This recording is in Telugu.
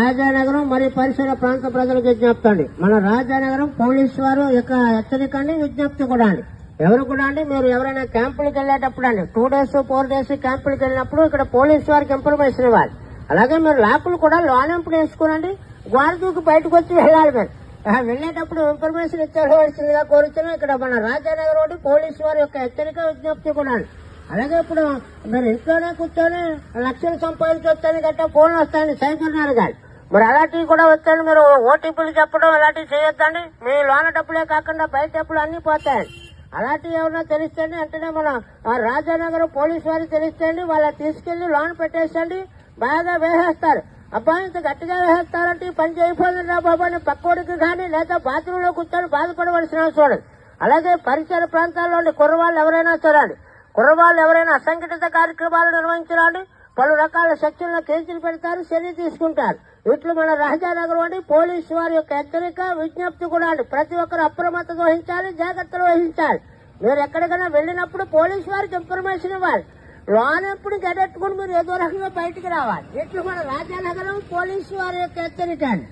రాజానగరం మరియు పరిసర ప్రాంత ప్రజలకు విజ్ఞప్తి అండి. మన రాజానగరం పోలీసు వారు యొక్క హెచ్చరిక అండి, విజ్ఞప్తి కూడా అండి. ఎవరు కూడా అండి, మీరు ఎవరైనా క్యాంపులకు వెళ్ళేటప్పుడు అండి 2 days 4 days క్యాంపులకు వెళ్ళినప్పుడు ఇక్కడ పోలీసు వారికి ఇన్ఫర్మేషన్ ఇవ్వాలి. అలాగే మీరు లోపల కూడా లోనింపుడు వేసుకోనండి, గోడ దూకి బయటకు వచ్చి వెళ్ళాలి. మీరు వెళ్ళేటప్పుడు ఇన్ఫర్మేషన్ ఇచ్చేవలసిందిగా కోరుతున్నాం. ఇక్కడ మన రాజానగరం పోలీసు వారి యొక్క హెచ్చరిక, విజ్ఞప్తి కూడా అండి. అలాగే ఇప్పుడు మీరు ఇంట్లోనే కూర్చొని లక్షలు సంపాదించొచ్చని గట్టా ఫోన్లు వస్తాయండి, సైబర్ నేరగాలు. మరి అలాంటివి కూడా వస్తాయండి. మీరు ఓటీపీలు చెప్పడం అలాంటివి చేయొద్దండి. మీ లోన డబ్బులే కాకుండా బయట డబ్బులు అన్ని పోతాయండి. అలాంటివి ఏమన్నా తెలిస్తేండి వెంటనే మన రాజానగరం పోలీసు వారికి తెలిస్తేండి, వాళ్ళ తీసుకెళ్లి లోన్ పెట్టేసండి, బాగా వేసేస్తారు. అబ్బాయి ఇంత గట్టిగా వేసేస్తారంటే ఈ పని చేయకపోయింది రా బాబా అని పక్కోడికి కానీ లేదా బాత్రూంలో కూర్చొని బాధపడవలసిన అవసరం. అలాగే పరిసర ప్రాంతాల్లో కుర్రవాళ్ళు ఎవరైనా చూడండి, కుర్రవాళ్ళు ఎవరైనా అసంఘటిత కార్యక్రమాలు నిర్వహించరాండి, పలు రకాల సెక్షన్ల కేసులు పెడతారు, చర్య తీసుకుంటారు. వీటిలో మన రాజానగరం పోలీసు వారి యొక్క హెచ్చరిక, విజ్ఞప్తి కూడా అండి. ప్రతి ఒక్కరు అప్రమత్తత వహించాలి, జాగ్రత్తలు వహించాలి. మీరు ఎక్కడికైనా వెళ్ళినప్పుడు పోలీసు వారికి ఇన్ఫర్మేషన్ ఇవ్వాలి. లోన్ ఎప్పుడు గడెట్టుకుని మీరు ఏదో రకంగా బయటికి రావాలి. ఇట్లు మన రాజానగరం పోలీసు వారి యొక్క హెచ్చరిక అండి.